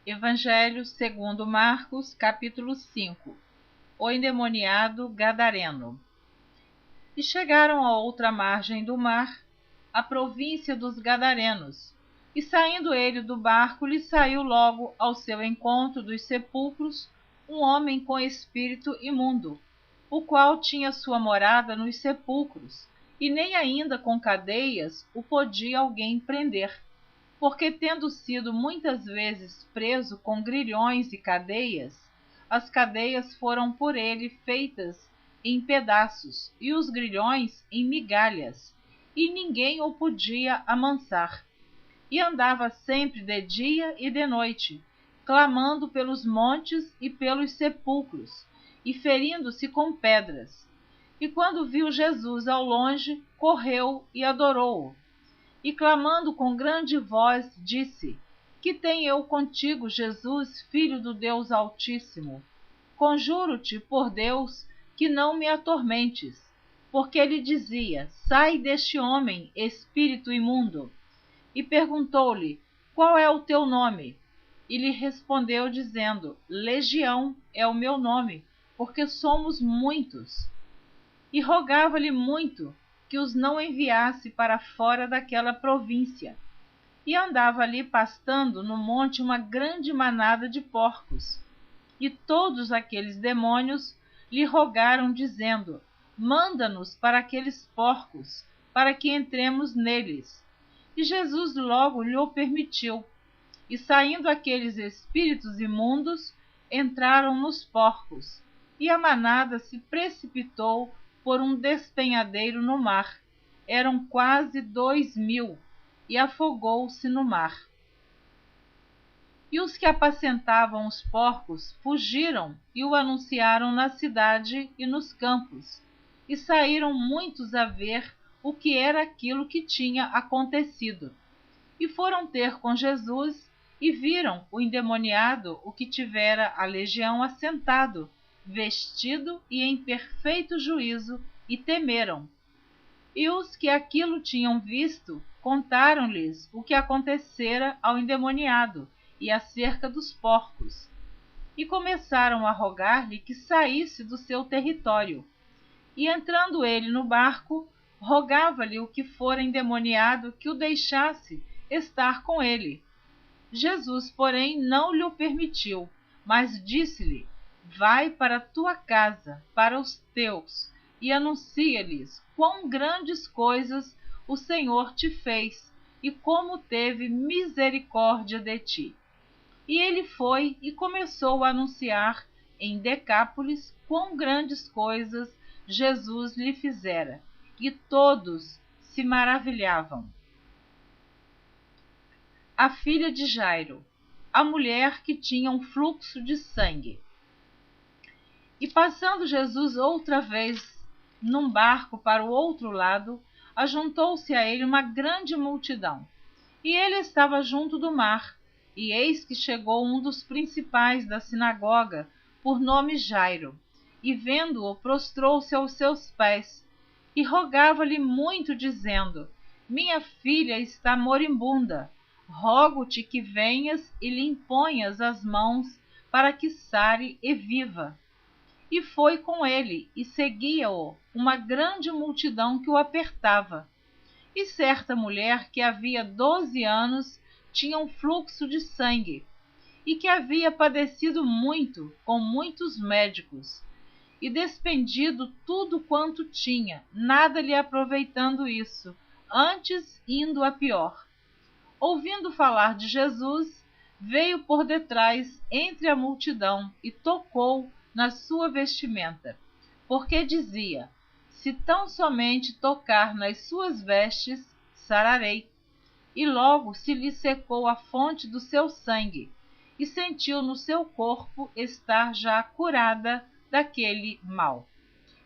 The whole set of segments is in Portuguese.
Evangelho segundo Marcos, capítulo 5. O endemoniado gadareno. E chegaram à outra margem do mar, a província dos Gadarenos. E saindo ele do barco, lhe saiu logo ao seu encontro dos sepulcros um homem com espírito imundo, o qual tinha sua morada nos sepulcros, e nem ainda com cadeias o podia alguém prender, porque tendo sido muitas vezes preso com grilhões e cadeias, as cadeias foram por ele feitas em pedaços, e os grilhões em migalhas, e ninguém o podia amansar. E andava sempre de dia e de noite, clamando pelos montes e pelos sepulcros, e ferindo-se com pedras. E quando viu Jesus ao longe, correu e adorou-o. E clamando com grande voz, disse: Que tenho eu contigo, Jesus, Filho do Deus Altíssimo? Conjuro-te por Deus que não me atormentes. Porque ele dizia: Sai deste homem, espírito imundo. E perguntou-lhe: Qual é o teu nome? E lhe respondeu dizendo: Legião é o meu nome, porque somos muitos. E rogava-lhe muito que os não enviasse para fora daquela província. E andava ali pastando no monte uma grande manada de porcos. E todos aqueles demônios lhe rogaram, dizendo: Manda-nos para aqueles porcos, para que entremos neles. E Jesus logo lhe o permitiu. E saindo aqueles espíritos imundos, entraram nos porcos, e a manada se precipitou por um despenhadeiro no mar. Eram quase 2.000, e afogou-se no mar. E os que apacentavam os porcos fugiram e o anunciaram na cidade e nos campos, e saíram muitos a ver o que era aquilo que tinha acontecido. E foram ter com Jesus, e viram o endemoniado, o que tivera a legião, assentado, vestido e em perfeito juízo, e temeram. E os que aquilo tinham visto, contaram-lhes o que acontecera ao endemoniado, e acerca dos porcos. E começaram a rogar-lhe que saísse do seu território. E entrando ele no barco, rogava-lhe o que fora endemoniado que o deixasse estar com ele. Jesus, porém, não lhe o permitiu, mas disse-lhe: Vai para a tua casa, para os teus, e anuncia-lhes quão grandes coisas o Senhor te fez, e como teve misericórdia de ti. E ele foi e começou a anunciar em Decápolis quão grandes coisas Jesus lhe fizera, e todos se maravilhavam. A filha de Jairo, a mulher que tinha um fluxo de sangue. E passando Jesus outra vez num barco para o outro lado, ajuntou-se a ele uma grande multidão. E ele estava junto do mar, e eis que chegou um dos principais da sinagoga, por nome Jairo, e vendo-o, prostrou-se aos seus pés, e rogava-lhe muito, dizendo: Minha filha está moribunda. Rogo-te que venhas e lhe imponhas as mãos, para que sare e viva. E foi com ele, e seguia-o uma grande multidão que o apertava. E certa mulher que havia 12 anos tinha um fluxo de sangue, e que havia padecido muito com muitos médicos, e despendido tudo quanto tinha, nada lhe aproveitando isso, antes indo a pior. Ouvindo falar de Jesus, veio por detrás entre a multidão e tocou na sua vestimenta, porque dizia: Se tão somente tocar nas suas vestes, sararei. E logo se lhe secou a fonte do seu sangue, e sentiu no seu corpo estar já curada daquele mal.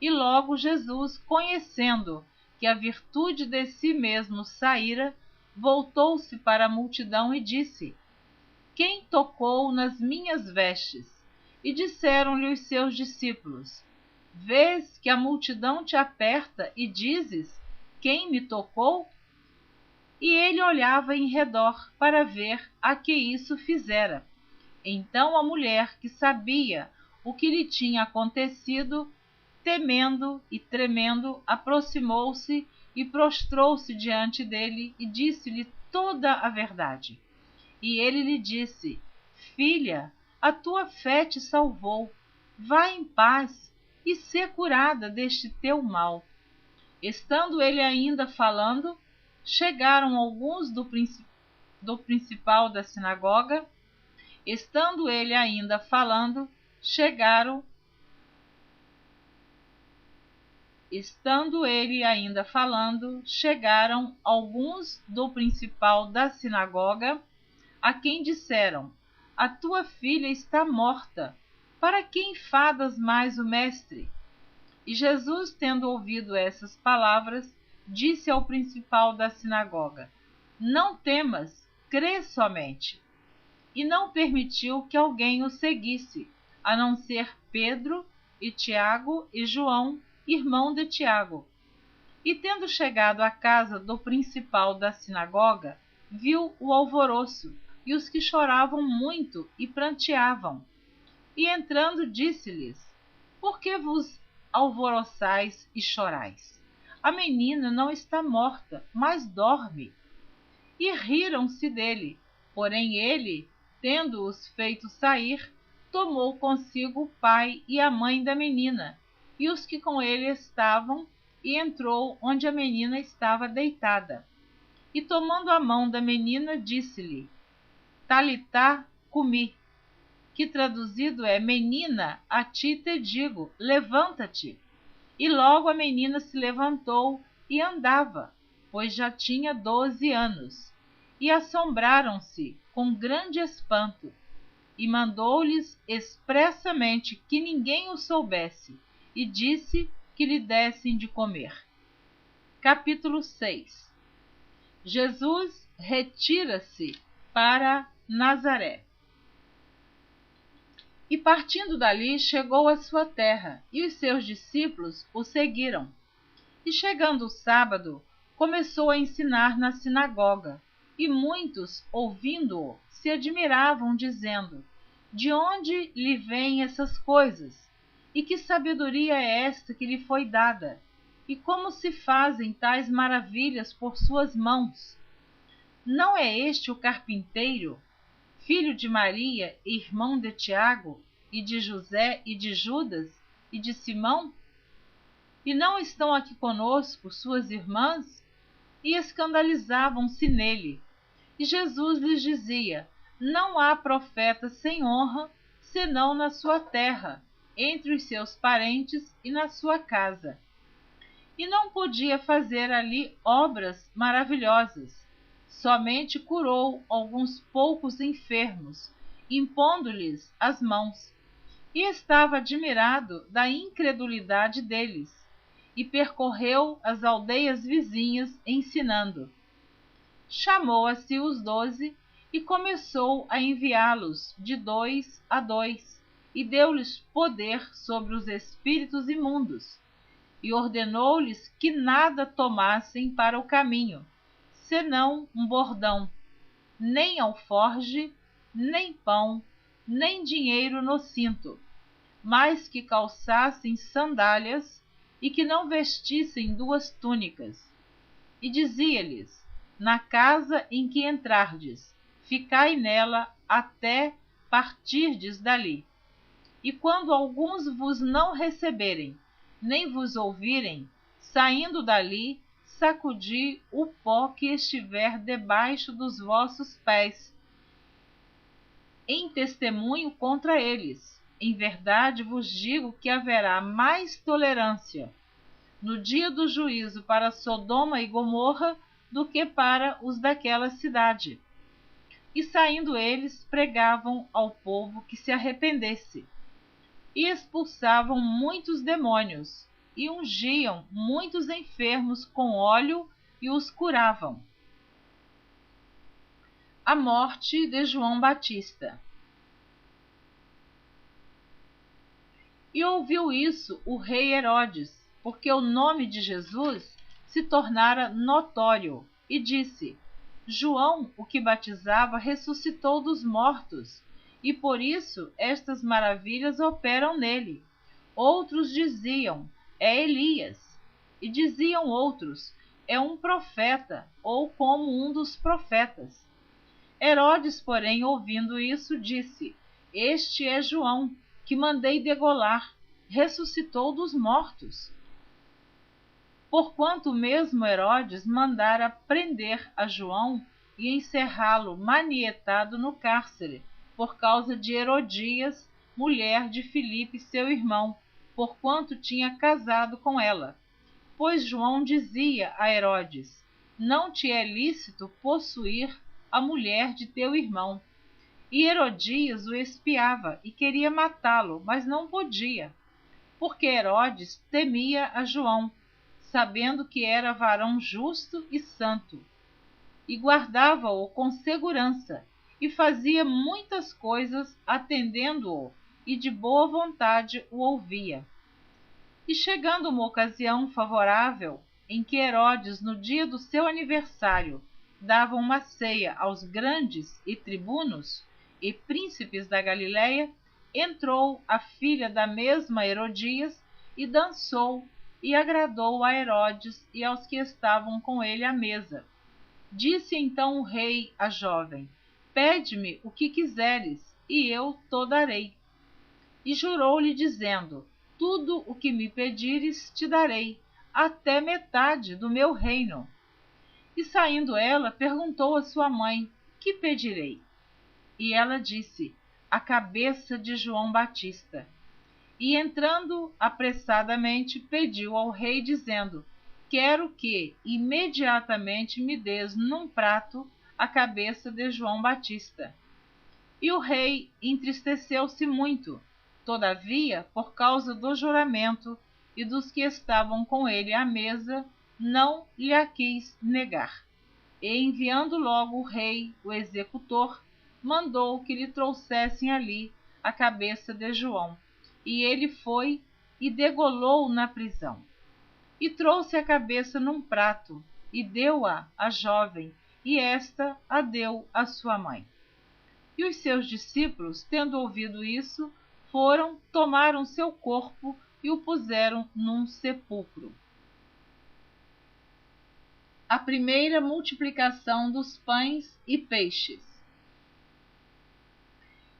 E logo Jesus, conhecendo que a virtude de si mesmo saíra, voltou-se para a multidão e disse: Quem tocou nas minhas vestes? E disseram-lhe os seus discípulos: Vês que a multidão te aperta e dizes: Quem me tocou? E ele olhava em redor para ver a que isso fizera. Então a mulher, que sabia o que lhe tinha acontecido, temendo e tremendo, aproximou-se e prostrou-se diante dele e disse-lhe toda a verdade. E ele lhe disse: Filha, a tua fé te salvou. Vá em paz e sê curada deste teu mal. Estando ele ainda falando, chegaram alguns do principal da sinagoga. Estando ele ainda falando, chegaram alguns do principal da sinagoga, a quem disseram: A tua filha está morta. Para que enfadas mais o mestre? E Jesus, tendo ouvido essas palavras, disse ao principal da sinagoga: Não temas, crê somente. E não permitiu que alguém o seguisse, a não ser Pedro e Tiago e João, irmão de Tiago. E tendo chegado à casa do principal da sinagoga, viu o alvoroço e os que choravam muito e pranteavam. E entrando disse-lhes: Por que vos alvoroçais e chorais? A menina não está morta, mas dorme. E riram-se dele. Porém ele, tendo-os feito sair, tomou consigo o pai e a mãe da menina, e os que com ele estavam, e entrou onde a menina estava deitada. E tomando a mão da menina, disse-lhe: Talitá cumi, que traduzido é: Menina, a ti te digo, levanta-te. E logo a menina se levantou e andava, pois já tinha 12 anos. E assombraram-se com grande espanto, e mandou-lhes expressamente que ninguém o soubesse, e disse que lhe dessem de comer. Capítulo 6. Jesus retira-se para Nazaré. E partindo dali, chegou à sua terra, e os seus discípulos o seguiram. E chegando o sábado, começou a ensinar na sinagoga, e muitos, ouvindo-o, se admiravam, dizendo: De onde lhe vêm essas coisas? E que sabedoria é esta que lhe foi dada? E como se fazem tais maravilhas por suas mãos? Não é este o carpinteiro, filho de Maria, irmão de Tiago, e de José, e de Judas, e de Simão? E não estão aqui conosco suas irmãs? E escandalizavam-se nele. E Jesus lhes dizia: Não há profeta sem honra, senão na sua terra, entre os seus parentes e na sua casa. E não podia fazer ali obras maravilhosas. Somente curou alguns poucos enfermos, impondo-lhes as mãos. E estava admirado da incredulidade deles, e percorreu as aldeias vizinhas ensinando. Chamou a si os 12 e começou a enviá-los de 2 a 2, e deu-lhes poder sobre os espíritos imundos, e ordenou-lhes que nada tomassem para o caminho, senão um bordão, nem alforge, nem pão, nem dinheiro no cinto, mas que calçassem sandálias e que não vestissem 2 túnicas. E dizia-lhes: Na casa em que entrardes, ficai nela até partirdes dali. E quando alguns vos não receberem, nem vos ouvirem, saindo dali, sacudi o pó que estiver debaixo dos vossos pés, em testemunho contra eles. Em verdade vos digo que haverá mais tolerância no dia do juízo para Sodoma e Gomorra do que para os daquela cidade. E saindo eles, pregavam ao povo que se arrependesse, e expulsavam muitos demônios, e ungiam muitos enfermos com óleo e os curavam. A morte de João Batista. E ouviu isso o rei Herodes, porque o nome de Jesus se tornara notório, e disse: João, o que batizava, ressuscitou dos mortos, e por isso estas maravilhas operam nele. Outros diziam: é Elias. E diziam outros: é um profeta, ou como um dos profetas. Herodes, porém, ouvindo isso, disse: este é João, que mandei degolar, ressuscitou dos mortos. Porquanto mesmo Herodes mandara prender a João e encerrá-lo manietado no cárcere, por causa de Herodias, mulher de Filipe, seu irmão, porquanto tinha casado com ela. Pois João dizia a Herodes: não te é lícito possuir a mulher de teu irmão. E Herodias o espiava e queria matá-lo, mas não podia, porque Herodes temia a João, sabendo que era varão justo e santo, e guardava-o com segurança, e fazia muitas coisas atendendo-o, e de boa vontade o ouvia. E chegando uma ocasião favorável, em que Herodes, no dia do seu aniversário, dava uma ceia aos grandes e tribunos e príncipes da Galiléia, entrou a filha da mesma Herodias e dançou, e agradou a Herodes e aos que estavam com ele à mesa. Disse então o rei à jovem: pede-me o que quiseres, e eu to darei. E jurou-lhe, dizendo: tudo o que me pedires te darei, até metade do meu reino. E saindo ela, perguntou a sua mãe: que pedirei? E ela disse: a cabeça de João Batista. E entrando apressadamente, pediu ao rei, dizendo: quero que imediatamente me des num prato a cabeça de João Batista. E o rei entristeceu-se muito, todavia, por causa do juramento e dos que estavam com ele à mesa, não lhe a quis negar. E enviando logo o rei, o executor, mandou que lhe trouxessem ali a cabeça de João. E ele foi e degolou na prisão. E trouxe a cabeça num prato, e deu-a à jovem, e esta a deu à sua mãe. E os seus discípulos, tendo ouvido isso, foram, tomaram seu corpo e o puseram num sepulcro. A primeira multiplicação dos pães e peixes.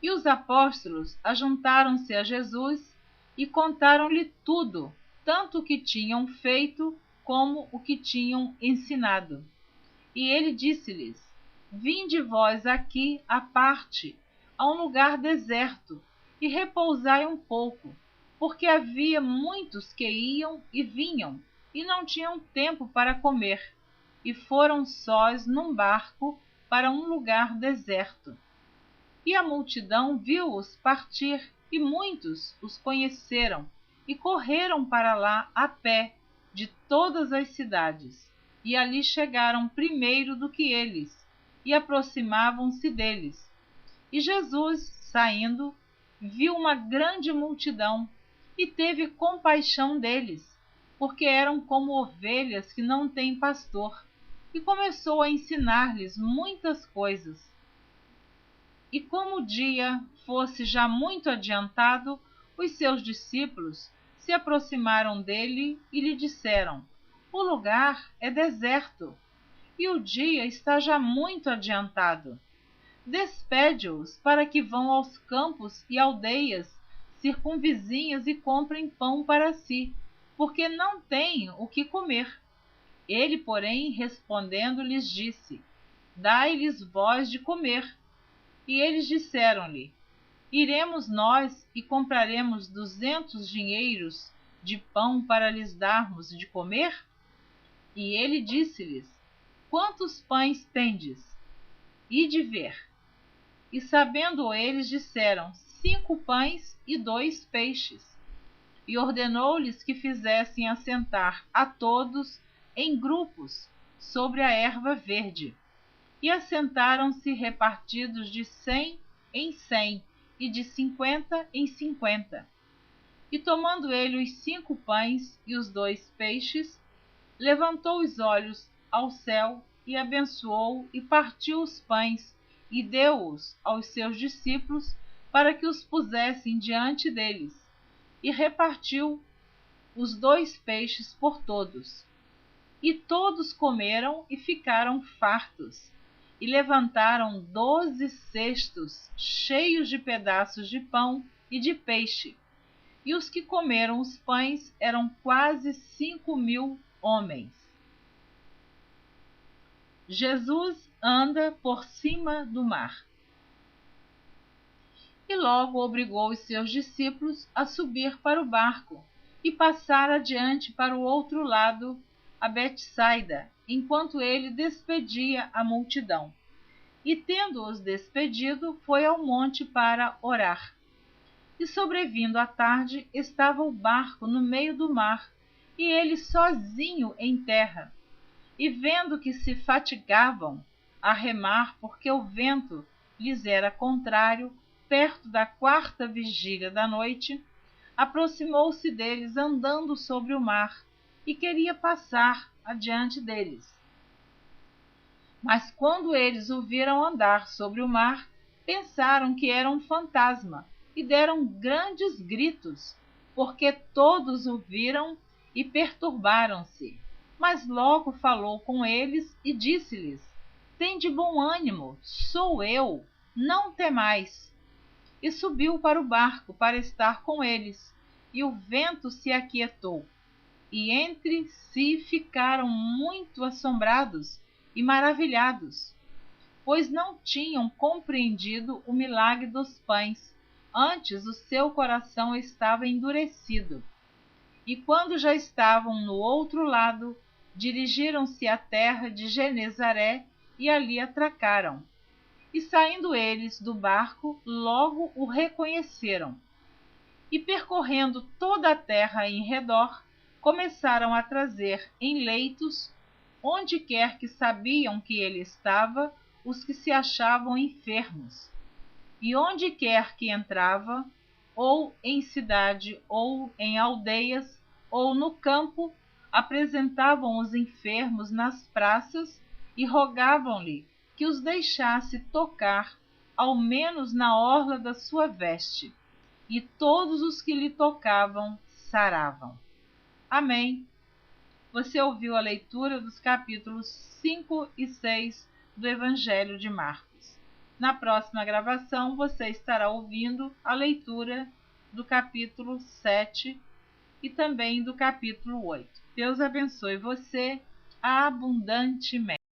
E os apóstolos ajuntaram-se a Jesus e contaram-lhe tudo, tanto o que tinham feito como o que tinham ensinado. E ele disse-lhes: vinde vós aqui à parte, a um lugar deserto, e repousai um pouco, porque havia muitos que iam e vinham, e não tinham tempo para comer, e foram sós num barco para um lugar deserto. E a multidão viu-os partir, e muitos os conheceram, e correram para lá a pé, de todas as cidades, e ali chegaram primeiro do que eles, e aproximavam-se deles. E Jesus, saindo, viu uma grande multidão, e teve compaixão deles, porque eram como ovelhas que não têm pastor, e começou a ensinar-lhes muitas coisas. E como o dia fosse já muito adiantado, os seus discípulos se aproximaram dele e lhe disseram: o lugar é deserto, e o dia está já muito adiantado. Despede-os para que vão aos campos e aldeias circunvizinhas e comprem pão para si, porque não têm o que comer. Ele, porém, respondendo, lhes disse: dai-lhes vós de comer. E eles disseram-lhe: iremos nós e compraremos 200 dinheiros de pão para lhes darmos de comer? E ele disse-lhes: quantos pães tendes? Ide ver. E sabendo eles, disseram: 5 pães e 2 peixes. E ordenou-lhes que fizessem assentar a todos em grupos sobre a erva verde. E assentaram-se repartidos de 100 em 100 e de 50 em 50. E tomando ele os 5 pães e os 2 peixes, levantou os olhos ao céu e abençoou e partiu os pães e deu-os aos seus discípulos para que os pusessem diante deles, e repartiu os 2 peixes por todos. E todos comeram e ficaram fartos, e levantaram 12 cestos cheios de pedaços de pão e de peixe. E os que comeram os pães eram quase 5.000 homens. Jesus anda por cima do mar. E logo obrigou os seus discípulos a subir para o barco e passar adiante para o outro lado, a Betsaida, enquanto ele despedia a multidão. E tendo-os despedido, foi ao monte para orar. E sobrevindo a tarde, estava o barco no meio do mar, e ele sozinho em terra. E vendo que se fatigavam a remar, porque o vento lhes era contrário, perto da 4ª vigília da noite, aproximou-se deles andando sobre o mar, e queria passar adiante deles. Mas quando eles o viram andar sobre o mar, pensaram que era um fantasma, e deram grandes gritos, porque todos o viram e perturbaram-se. Mas logo falou com eles e disse-lhes: Tende bom ânimo, sou eu, não temais. E subiu para o barco para estar com eles, e o vento se aquietou. E entre si ficaram muito assombrados e maravilhados, pois não tinham compreendido o milagre dos pães, antes o seu coração estava endurecido. E quando já estavam no outro lado, dirigiram-se à terra de Genezaré e ali atracaram. E saindo eles do barco, logo o reconheceram. E percorrendo toda a terra em redor, começaram a trazer em leitos, onde quer que sabiam que ele estava, os que se achavam enfermos. E onde quer que entrava, ou em cidade, ou em aldeias, ou no campo, apresentavam os enfermos nas praças e rogavam-lhe que os deixasse tocar, ao menos na orla da sua veste. E todos os que lhe tocavam saravam. Amém. Você ouviu a leitura dos capítulos 5 e 6 do Evangelho de Marcos. Na próxima gravação, você estará ouvindo a leitura do capítulo 7 e também do capítulo 8. Deus abençoe você abundantemente.